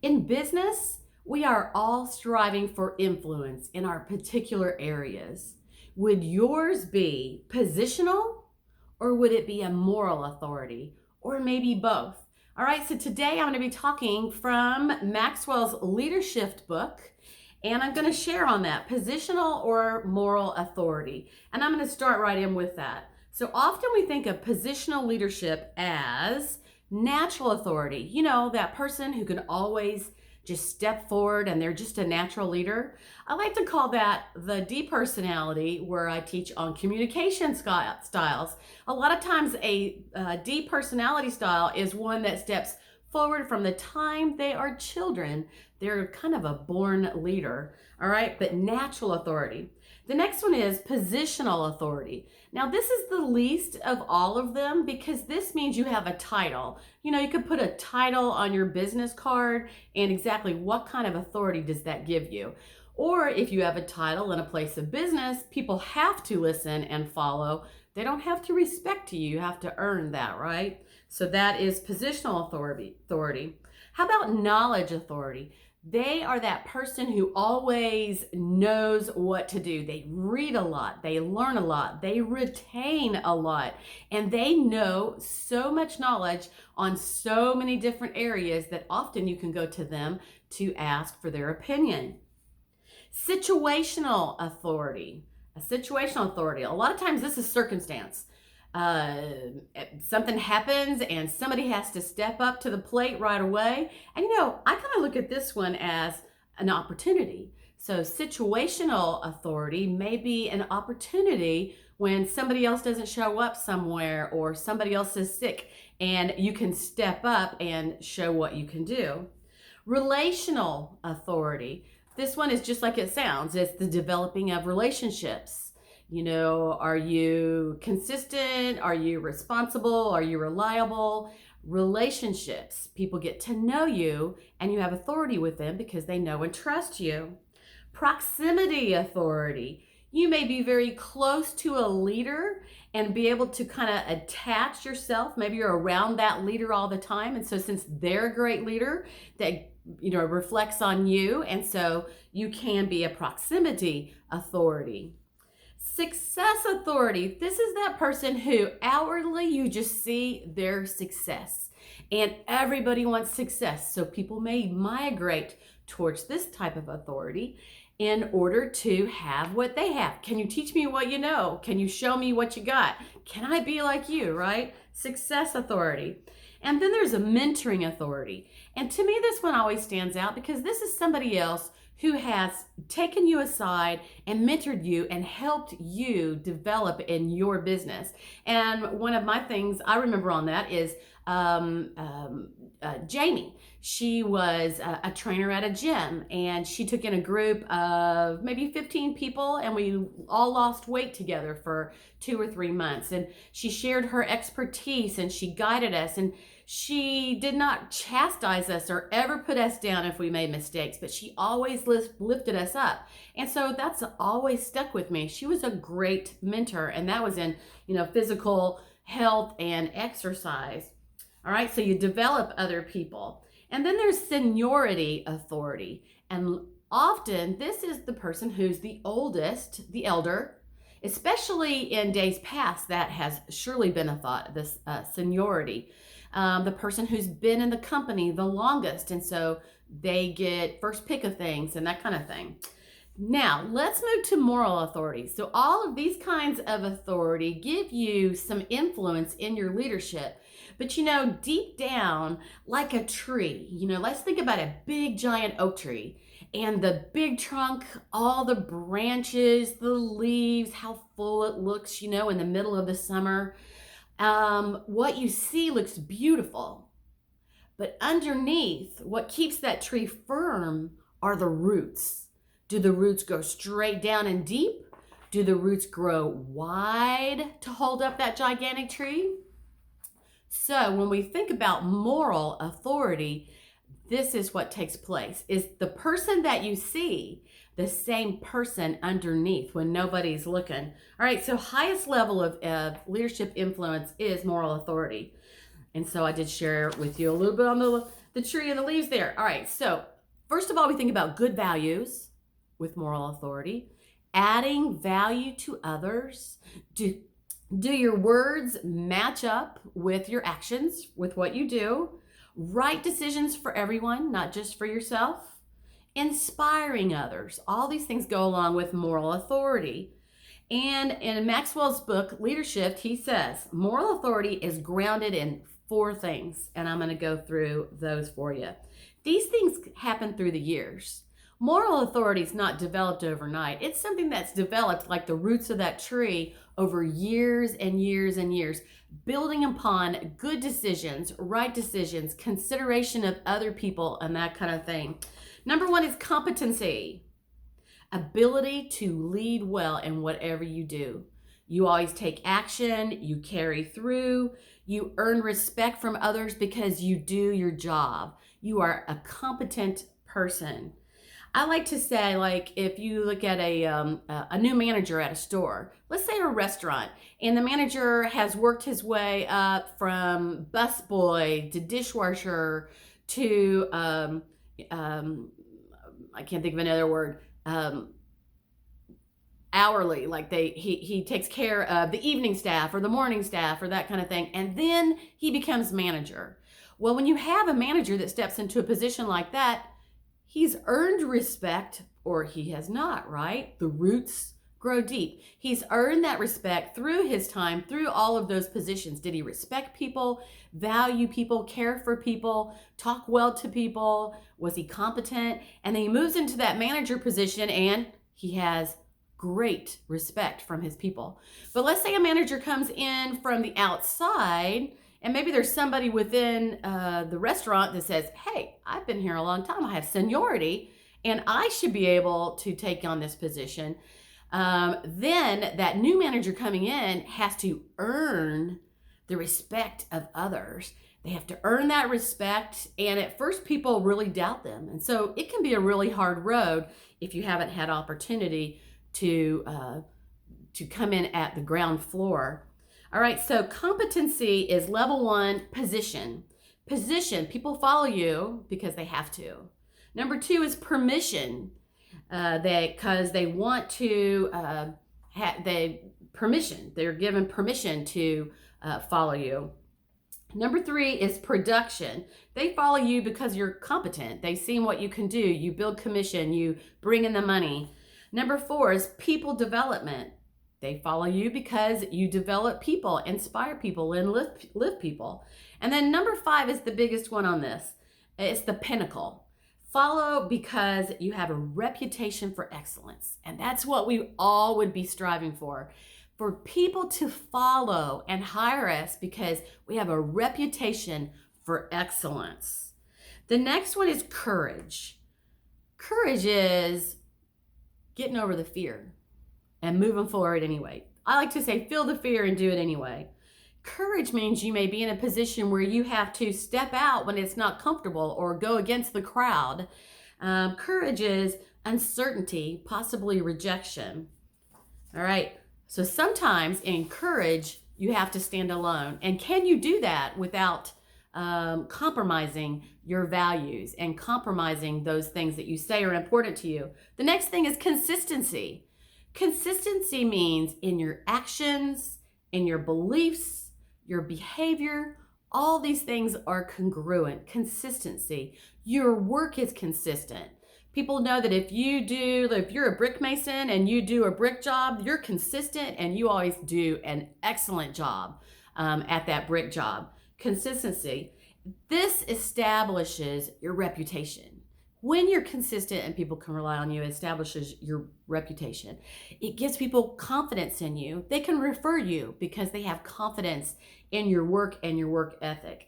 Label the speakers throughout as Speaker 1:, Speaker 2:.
Speaker 1: In business, we are all striving for influence in our particular areas. Would yours be positional or would it be a moral authority? Or maybe both? All right, so today I'm going to be talking from Maxwell's LeaderSHIFT book, and I'm going to share on that positional or moral authority. And I'm going to start right in with that. So often we think of positional leadership as natural authority. You know, that person who can always just step forward and they're just a natural leader. I like to call that the D personality, where I teach on communication styles. A lot of times a D personality style is one that steps forward from the time they are children. They're kind of a born leader, all right, but natural authority. The next one is positional authority. Now, this is the least of all of them because this means you have a title. You know, you could put a title on your business card, and exactly what kind of authority does that give you? Or if you have a title in a place of business, people have to listen and follow. They don't have to respect you. You have to earn that, right? So that is positional authority. How about knowledge authority? They are that person who always knows what to do. They read a lot, they learn a lot, they retain a lot, and they know so much knowledge on so many different areas that often you can go to them to ask for their opinion. Situational authority. A situational authority. A lot of times this is circumstance. uh, Something happens and somebody has to step up to the plate right away. And you know, I kind of look at this one as an opportunity. So situational authority may be an opportunity when somebody else doesn't show up somewhere or somebody else is sick, and you can step up and show what you can do. Relational authority. This one is just like it sounds. It's the developing of relationships. You know, are you consistent? Are you responsible? Are you reliable? Relationships. People get to know you and you have authority with them because they know and trust you. Proximity authority. You may be very close to a leader and be able to kind of attach yourself. Maybe you're around that leader all the time. And so since they're a great leader, that reflects on you. And so you can be a proximity authority. Success authority. This is that person who outwardly you just see their success, and everybody wants success. So people may migrate towards this type of authority in order to have what they have. Can you teach me what you know? Can you show me what you got? Can I be like you, right? Success authority. And then there's a mentoring authority. And to me, this one always stands out because this is somebody else who has taken you aside and mentored you and helped you develop in your business. And one of my things I remember on that is Jamie. She was a trainer at a gym, and she took in a group of maybe 15 people, and we all lost weight together for 2 or 3 months. And she shared her expertise and she guided us, and she did not chastise us or ever put us down if we made mistakes, but she always lifted us up. And so that's always stuck with me. She was a great mentor, and that was in, physical health and exercise. All right, so you develop other people. And then there's seniority authority. And often this is the person who's the oldest, the elder, especially in days past. That has surely been a thought, this seniority. The person who's been in the company the longest, and so they get first pick of things and that kind of thing. Now, let's move to moral authority. So all of these kinds of authority give you some influence in your leadership. But deep down, like a tree, let's think about a big giant oak tree and the big trunk, all the branches, the leaves, how full it looks, in the middle of the summer. What you see looks beautiful. But underneath, what keeps that tree firm are the roots. Do the roots go straight down and deep? Do the roots grow wide to hold up that gigantic tree? So when we think about moral authority, this is what takes place. Is the person that you see the same person underneath when nobody's looking? All right, so highest level of leadership influence is moral authority. And so I did share with you a little bit on the tree and the leaves there. All right, so first of all, we think about good values with moral authority, adding value to others. Do your words match up with your actions, with what you do? Right decisions for everyone, not just for yourself. Inspiring others. All these things go along with moral authority. And in Maxwell's book, LeaderSHIFT, he says moral authority is grounded in 4 things, and I'm going to go through those for you. These things happen through the years. Moral authority is not developed overnight. It's something that's developed like the roots of that tree over years and years and years, building upon good decisions, right decisions, consideration of other people, and that kind of thing. Number 1 is competency. Ability to lead well in whatever you do. You always take action, you carry through, you earn respect from others because you do your job. You are a competent person. I like to say, like, if you look at a new manager at a store, let's say a restaurant, and the manager has worked his way up from busboy to dishwasher to I can't think of another word. Hourly, like he takes care of the evening staff or the morning staff or that kind of thing, and then he becomes manager. Well, when you have a manager that steps into a position like that, he's earned respect or he has not, right? The roots grow deep. He's earned that respect through his time, through all of those positions. Did he respect people, value people, care for people, talk well to people? Was he competent? And then he moves into that manager position and he has great respect from his people. But let's say a manager comes in from the outside, and maybe there's somebody within the restaurant that says, hey, I've been here a long time, I have seniority, and I should be able to take on this position. Then that new manager coming in has to earn the respect of others. They have to earn that respect, and at first people really doubt them. And so it can be a really hard road if you haven't had opportunity to come in at the ground floor. All right, so competency is level 1, position. Position, people follow you because they have to. Number 2 is permission, because they want to they're given permission to follow you. Number 3 is production. They follow you because you're competent. They've seen what you can do. You build commission, you bring in the money. Number 4 is people development. They follow you because you develop people, inspire people, and lift people. And then number 5 is the biggest one on this. It's the pinnacle. Follow because you have a reputation for excellence. And that's what we all would be striving for people to follow and hire us because we have a reputation for excellence. The next one is courage. Courage is getting over the fear and moving forward anyway. I like to say, feel the fear and do it anyway. Courage means you may be in a position where you have to step out when it's not comfortable or go against the crowd. Courage is uncertainty, possibly rejection. All right, so sometimes in courage, you have to stand alone. And can you do that without compromising your values and compromising those things that you say are important to you? The next thing is consistency. Consistency means in your actions, in your beliefs, your behavior, all these things are congruent. Consistency. Your work is consistent. People know that if you're a brick mason and you do a brick job, you're consistent and you always do an excellent job at that brick job. Consistency. This establishes your reputation. When you're consistent and people can rely on you, it establishes your reputation. It gives people confidence in you. They can refer you because they have confidence in your work and your work ethic.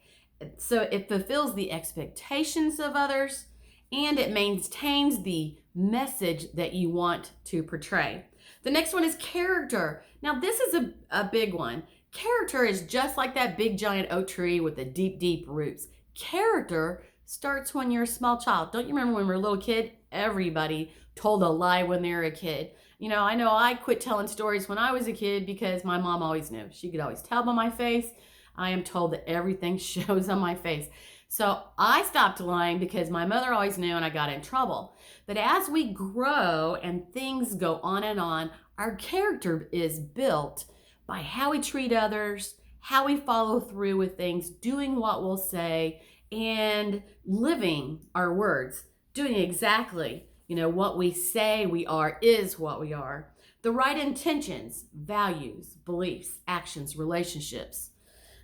Speaker 1: So it fulfills the expectations of others and it maintains the message that you want to portray. The next one is character. Now this is a big one. Character is just like that big giant oak tree with the deep, deep roots. Character starts when you're a small child. Don't you remember when we were a little kid? Everybody told a lie when they were a kid. I know I quit telling stories when I was a kid because my mom always knew. She could always tell by my face. I am told that everything shows on my face. So I stopped lying because my mother always knew and I got in trouble. But as we grow and things go on and on, our character is built by how we treat others, how we follow through with things, doing what we'll say, and living our words, doing exactly, what we say we are is what we are. The right intentions, values, beliefs, actions, relationships,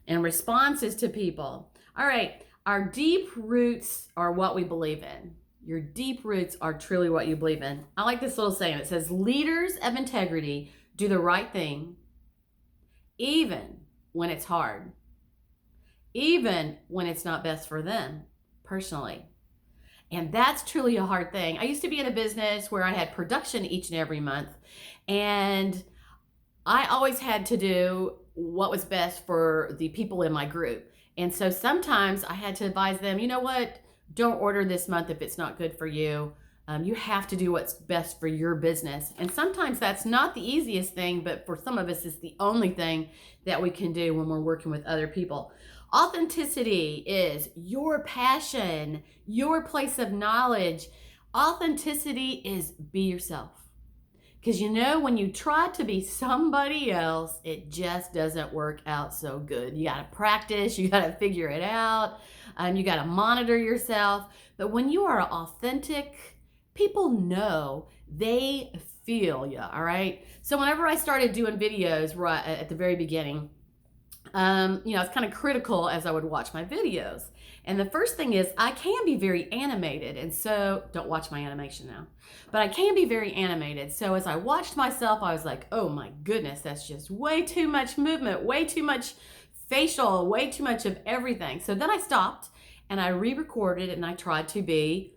Speaker 1: and responses to people. All right, our deep roots are what we believe in. Your deep roots are truly what you believe in. I like this little saying. It says, leaders of integrity do the right thing, even when it's hard, even when it's not best for them personally. And that's truly a hard thing. I used to be in a business where I had production each and every month, and I always had to do what was best for the people in my group. And so sometimes I had to advise them, you know what, don't order this month if it's not good for you. You have to do what's best for your business. And sometimes that's not the easiest thing, but for some of us, it's the only thing that we can do when we're working with other people. Authenticity is your passion, your place of knowledge. Authenticity is be yourself. Because when you try to be somebody else, it just doesn't work out so good. You got to practice, you got to figure it out, you got to monitor yourself. But when you are authentic, people know, they feel you, all right? So whenever I started doing videos right at the very beginning, I was kind of critical as I would watch my videos. And the first thing is I can be very animated. And so don't watch my animation now, but I can be very animated. So as I watched myself, I was like, oh my goodness, that's just way too much movement, way too much facial, way too much of everything. So then I stopped and I re-recorded and I tried to be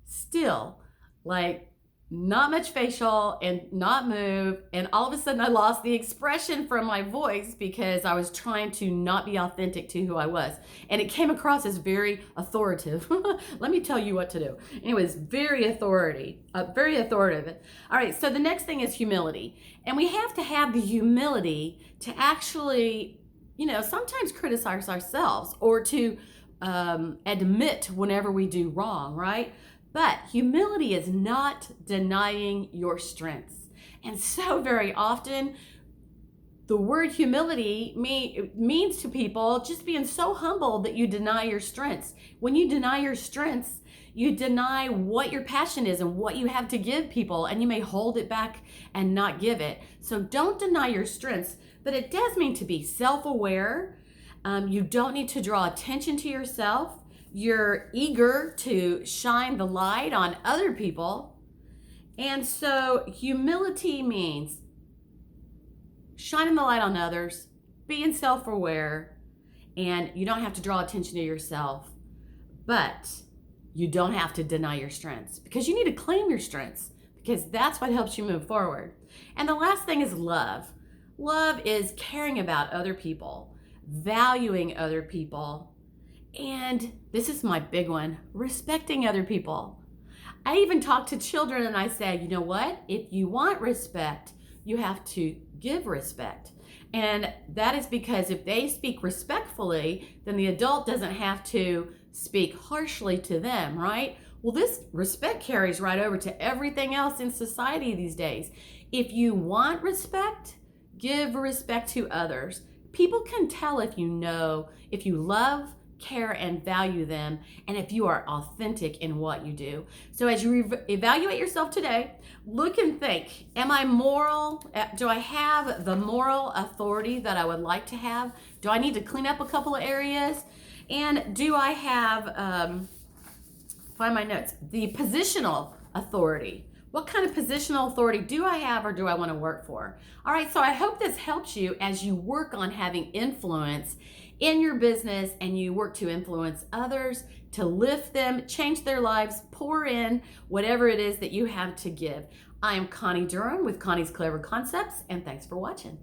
Speaker 1: still, like not much facial and not move. And all of a sudden I lost the expression from my voice because I was trying to not be authentic to who I was. And it came across as very authoritative. Let me tell you what to do. Anyways, very authoritative. All right, so the next thing is humility. And we have to have the humility to actually, sometimes criticize ourselves or to admit whenever we do wrong, right? But humility is not denying your strengths. And so very often, the word humility means to people just being so humble that you deny your strengths. When you deny your strengths, you deny what your passion is and what you have to give people, and you may hold it back and not give it. So don't deny your strengths, but it does mean to be self-aware. You don't need to draw attention to yourself. You're eager to shine the light on other people. And so humility means shining the light on others, being self-aware, and you don't have to draw attention to yourself, but you don't have to deny your strengths because you need to claim your strengths because that's what helps you move forward. And the last thing is love. Love is caring about other people, valuing other people, and this is my big one, respecting other people. I even talk to children and I say, you know what? If you want respect, you have to give respect. And that is because if they speak respectfully, then the adult doesn't have to speak harshly to them, right? Well, this respect carries right over to everything else in society these days. If you want respect, give respect to others. People can tell if you love, care, and value them, and if you are authentic in what you do. So as you evaluate yourself today, look and think, am I moral? Do I have the moral authority that I would like to have? Do I need to clean up a couple of areas? And do I have, find my notes, the positional authority? What kind of positional authority do I have or do I want to work for? All right, so I hope this helps you as you work on having influence in your business and you work to influence others, to lift them, change their lives, pour in whatever it is that you have to give. I am Connie Durham with Connie's Clever Concepts, and thanks for watching.